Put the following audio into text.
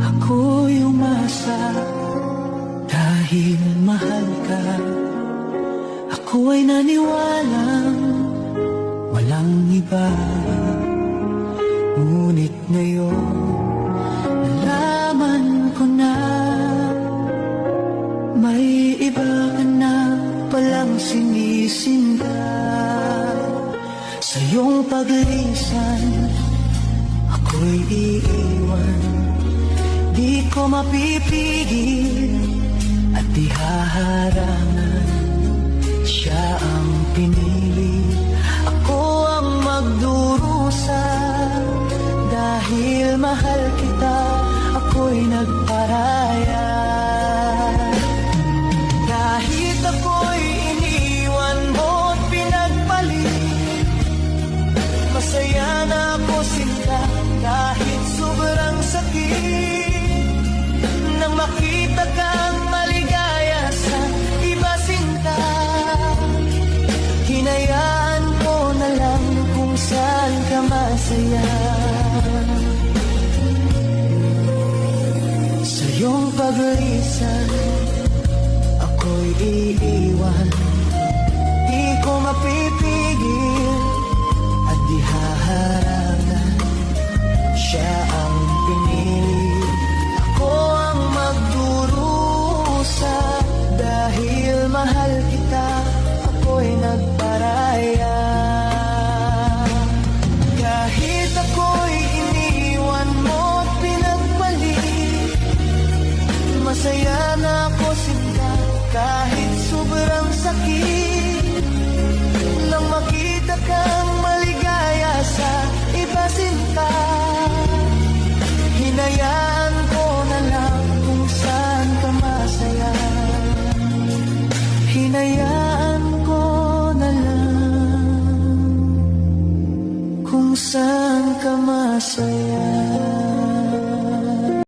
Ako'y umasa dahil mahal ka. Ako'y naniwalang walang iba. Ngunit ngayon nalaman ko na may iba ka na palang sinisinda. Sa iyong paglisan ako'y iiwan. Di ko mapipigil at di haharangan. Siya ang pinili, ako ang magdurusa. Dahil mahal kita, ako'y nagparaya. Kahit ako'y iniwan mo at pinagpalit, masaya na ako sinta kahit sobrang sakit. Nang makita kang maligaya sa iba sinta, hinayaan ko na lang kung saan ka masaya. Sa iyong paglisan ako'y iiwan. Di ko mapipigil at di haharangan. Siya ang pinili, ako ang magdurusa. Dahil mahal kita, ako'y nagparaya. Kahit ako'y iniwan mo at pinagpalit, masaya na ako sinta kahit sobrang sakit. Nang makita kang maligaya sa iba sinta, hinayaan ko na lang kung saan ka masaya. Hinayaan ko na lang kung saan ka masaya.